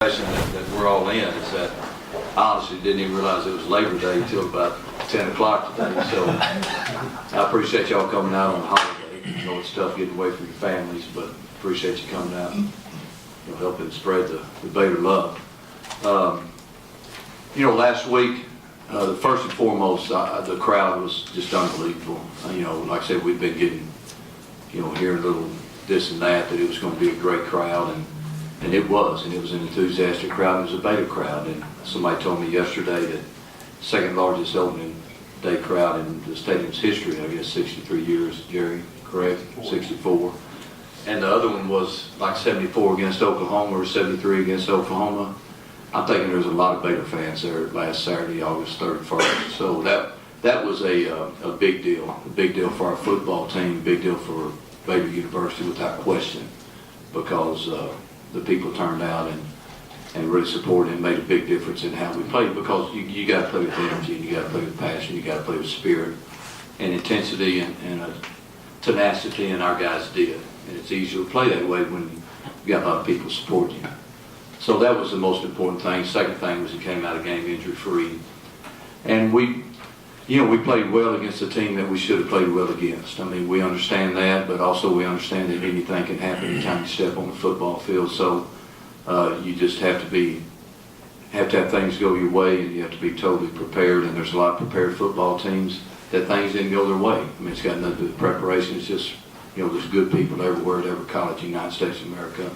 that we're all in is that I honestly didn't even realize it was Labor Day until about 10 o'clock today. So I appreciate y'all coming out on the holiday. I know it's tough getting away from your families, but appreciate you coming out and helping spread the Baylor love. Last week, the first and foremost, the crowd was just unbelievable. Like I said, we've been getting, hearing a little this and that it was going to be a great crowd, and it was an enthusiastic crowd. It was a Baylor crowd, and somebody told me yesterday that second largest opening day crowd in the stadium's history. I guess 63 years, Jerry, correct? 64. And the other one was like 74 against Oklahoma or 73 against Oklahoma. I'm thinking there was a lot of Baylor fans there last Saturday, August 31st. So that was a big deal for our football team, big deal for Baylor University without question, because the people turned out and really supported and made a big difference in how we played, because you got to play with energy, and you got to play with passion, you got to play with spirit and intensity and tenacity, and our guys did. And it's easier to play that way when you got a lot of people supporting you. So that was the most important thing. Second thing was he came out of game injury-free. And we played well against a team that we should have played well against. I mean, we understand that, but also we understand that anything can happen anytime you step on the football field. So you just have to have things go your way, and you have to be totally prepared. And there's a lot of prepared football teams that things didn't go their way. I mean, it's got nothing to do with preparation. It's just, there's good people everywhere at every college in the United States of America,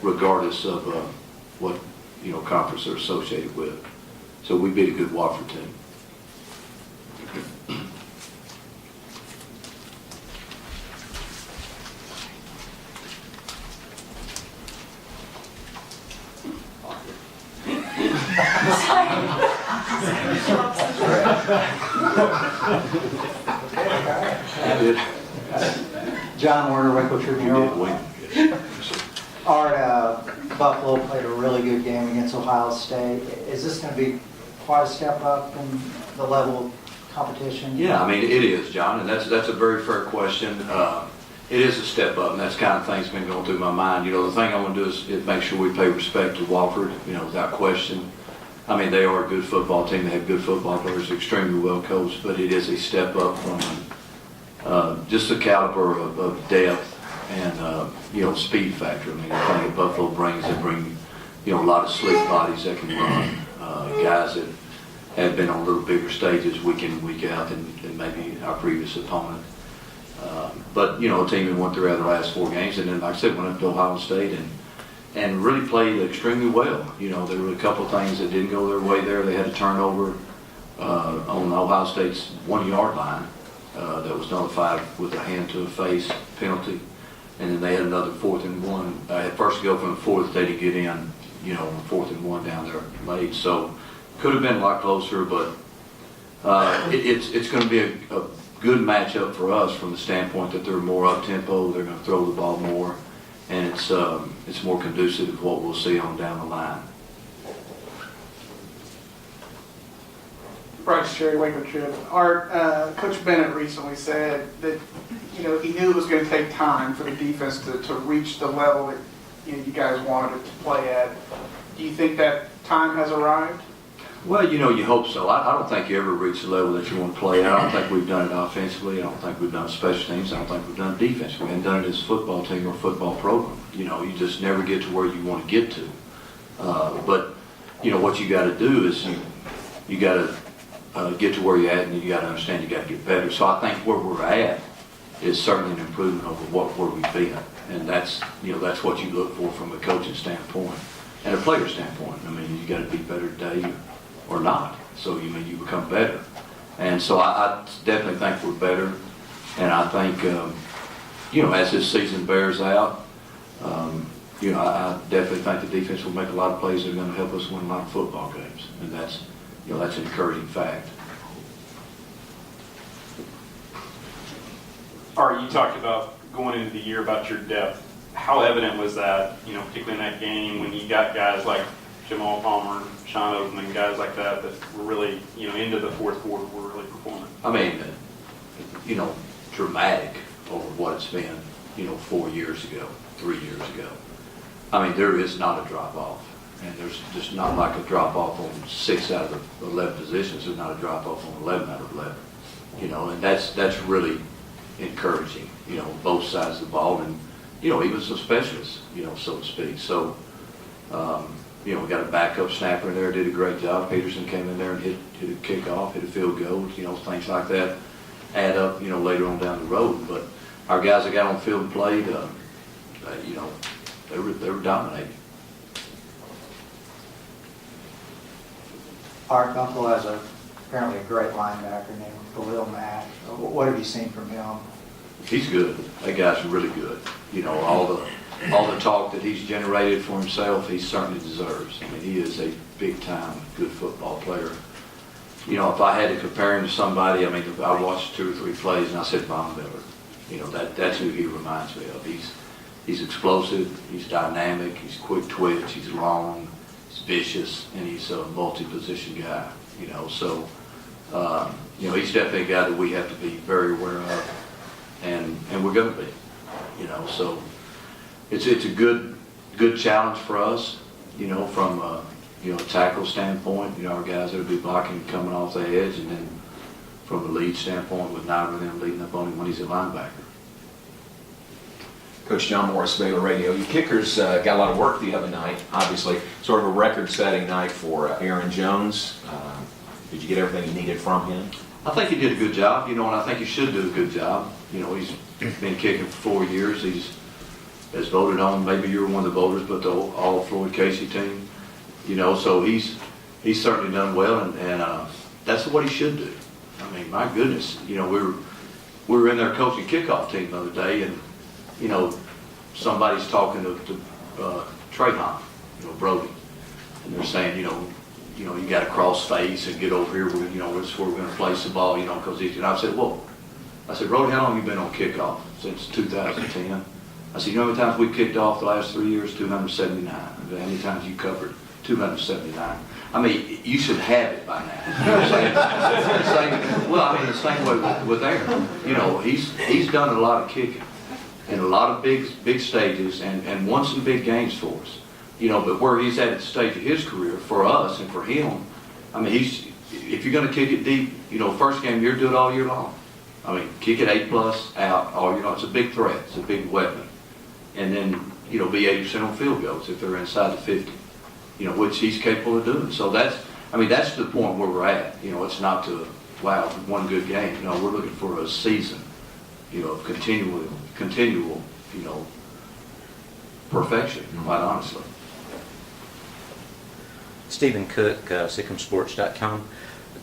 regardless of what conference they're associated with. So we beat a good Wofford team. John Warner, Waco Tribune. Art, Buffalo played a really good game against Ohio State. Is this going to be quite a step up in the level of competition? Yeah, I mean, it is, John, and that's a very fair question. It is a step up, and that's kind of things been going through my mind. The thing I want to do is make sure we pay respect to Wofford, without question. I mean, they are a good football team. They have good football players, extremely well coached, but it is a step up from just the caliber of depth and speed factor. I mean, the thing that Buffalo brings, they bring a lot of slick bodies that can run, guys that have been on little bigger stages week in and week out than maybe our previous opponent. But a team that went through the last 4 games, and then like I said, went up to Ohio State and really played extremely well. There were a couple of things that didn't go their way there. They had a turnover on Ohio State's 1-yard line that was nullified with a hand to the face penalty. And then they had another 4th and 1. At first go from the 4th, they didn't get in, on 4th and 1 down there late. So could have been a lot closer, but it's going to be a good matchup for us from the standpoint that they're more up tempo. They're going to throw the ball more, and it's more conducive to what we'll see on down the line. Bryce Cherry, Waco Trib. Coach Bennett recently said that he knew it was going to take time for the defense to reach the level that you guys wanted it to play at. Do you think that time has arrived? Well, you hope so. I don't think you ever reach the level that you want to play at. I don't think we've done it offensively. I don't think we've done special teams. I don't think we've done defense. We haven't done it as a football team or a football program. You just never get to where you want to get to. But what you got to do is you got to get to where you're at, and you got to understand you got to get better. So I think where we're at is certainly an improvement over where we've been, and that's what you look for from a coaching standpoint and a player standpoint. I mean, you got to be better today or not. So you become better, and so I definitely think we're better, and I think as this season bears out, I definitely think the defense will make a lot of plays that are going to help us win a lot of football games, and that's an encouraging fact. Art, you talked about going into the year about your depth. How evident was that, particularly in that game when you got guys like Jamal Palmer, Sean Oakman, guys like that were really, into the fourth quarter were really performing? I mean, dramatic over what it's been, 4 years ago, 3 years ago. I mean, there is not a drop off. And there's just not like a drop off on 6 out of the 11 positions. There's not a drop off on 11 out of 11. You know, and that's really encouraging, you know, both sides of the ball, and, you know, even some specialists, you know, so to speak. So, you know, we got a backup snapper in there, did a great job. Peterson came in there and hit a kickoff, hit a field goal, you know, things like that add up, you know, later on down the road. But our guys that got on the field and played, you know, they were dominating. Art Gunkel has apparently a great linebacker named Khalil Mack. What have you seen from him? He's good. That guy's really good. You know, all the talk that he's generated for himself, he certainly deserves. I mean, he is a big-time good football player. You know, if I had to compare him to somebody, I mean, I watched 2 or 3 plays and I said Von Miller. You know, that's who he reminds me of. He's explosive, he's dynamic, he's quick twitch, he's long, he's vicious, and he's a multi-position guy. You know, so you know, he's definitely a guy that we have to be very aware of, and we're going to be. You know, so it's a good challenge for us. You know, from you know, a tackle standpoint, you know, our guys that will be blocking and coming off the edge, and then from a lead standpoint with 9 of them leading up on him when he's a linebacker. Coach John Morris, Baylor Radio. You kickers got a lot of work the other night, obviously. Sort of a record-setting night for Aaron Jones. Did you get everything you needed from him? I think he did a good job, you know, and I think he should do a good job. You know, he's been kicking for 4 years. He's has voted on, maybe you were one of the voters, but the all-Floyd Casey team. You know, so he's certainly done well, and that's what he should do. I mean, my goodness, you know, we were in there coaching kickoff team the other day, and you know, somebody's talking to Trahan, you know, Brody, and they're saying, you know, you got to cross face and get over here. You know, this is where we're going to place the ball. You know, because and I said, whoa. I said, Brody, how long have you been on kickoff? Since 2010. I said, you know how many times we kicked off the last 3 years? 279. How many times you covered? 279. I mean, you should have it by now. You know what I'm saying? Well, I mean, the same way with Aaron. You know, he's done a lot of kicking in a lot of big stages and won some big games for us. You know, but where he's at the stage of his career, for us and for him, I mean, if you're going to kick it deep, you know, first game you're do it all year long. I mean, kick it 8+ out all year long. It's a big threat. It's a big weapon. And then, you know, be 80% on field goals if they're inside the 50. You know, which he's capable of doing. So that's the point where we're at. You know, it's not to, wow, one good game. You know, we're looking for a season, you know, of continual, you know, perfection, quite honestly. Stephen Cook, SichamSports.com.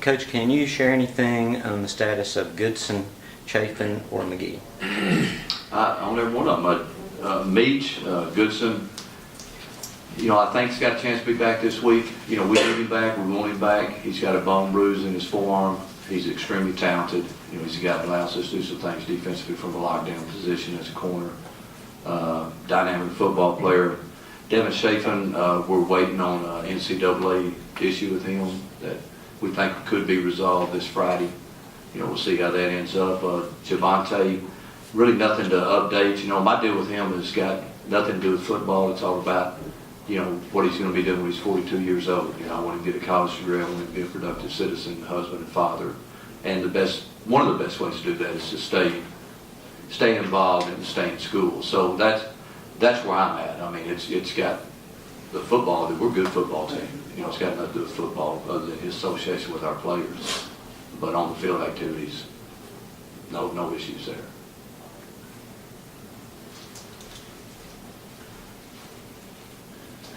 Coach, can you share anything on the status of Goodson, Chafin, or McGee? On every one of them. Meach, Goodson, you know, I think he's got a chance to be back this week. You know, we need him back. We want him back. He's got a bone bruise in his forearm. He's extremely talented. You know, he's a guy that allows us to do some things defensively from a lockdown position as a corner. Dynamic football player. Devin Chafin, we're waiting on an NCAA issue with him that we think could be resolved this Friday. You know, we'll see how that ends up. Javante, really nothing to update. You know, my deal with him has got nothing to do with football. It's all about, you know, what he's going to be doing when he's 42 years old. You know, I want him to get a college degree. I want him to be a productive citizen, husband, and father. And one of the best ways to do that is to stay involved and stay in school. So that's where I'm at. I mean, it's got the football. We're a good football team. You know, it's got nothing to do with football other than his association with our players. But on the field activities, no issues there.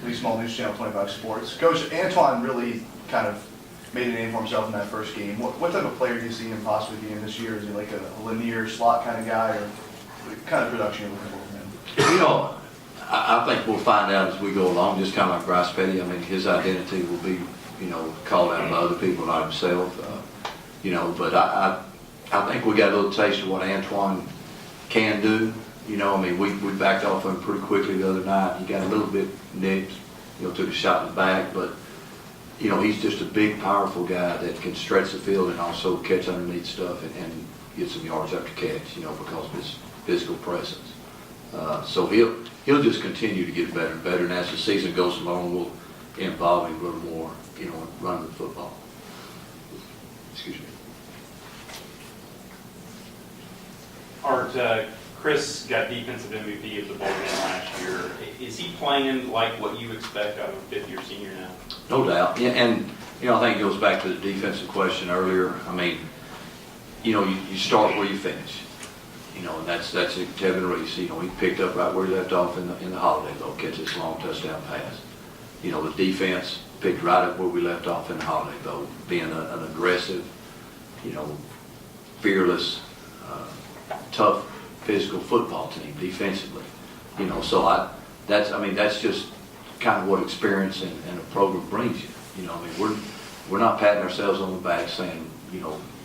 Lee Small, News Channel 25 Sports. Coach, Antoine really kind of made a name for himself in that first game. What type of player do you see him possibly being this year? Is he like a linear slot kind of guy, or what kind of production are you looking for from him? You know, I think we'll find out as we go along, just kind of like Bryce Petty. I mean, his identity will be, you know, called out by other people, not himself. You know, but I think we got a little taste of what Antoine can do. You know, I mean, we backed off him pretty quickly the other night. He got a little bit nicked, you know, took a shot in the back, but, you know, he's just a big, powerful guy that can stretch the field and also catch underneath stuff and get some yards after catch, you know, because of his physical presence. So he'll just continue to get better and better, and as the season goes along, involving a little more, running the football. Excuse me. Art, Chris got defensive MVP of the bowl game last year. Is he playing like what you expect out of a fifth-year senior now? No doubt. Yeah, and, I think it goes back to the defensive question earlier. I mean, you start where you finish. And that's Kevin Reese. He picked up right where he left off in the Holiday Bowl, catch this long touchdown pass. The defense picked right up where we left off in the Holiday Bowl, being an aggressive, fearless, tough, physical football team defensively. So that's just kind of what experience and a program brings you. We're not patting ourselves on the back saying,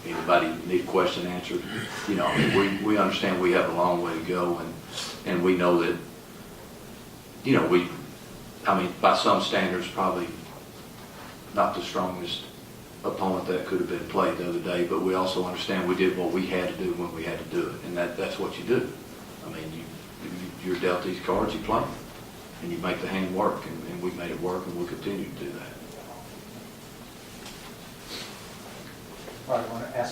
anybody need a question answered. We understand we have a long way to go, and we know that, by some standards, probably not the strongest opponent that could have been played the other day, but we also understand we did what we had to do when we had to do it, and that's what you do. You're dealt these cards, you play them, and you make the hand work, and we made it work, and we'll continue to do that. All right, I want to ask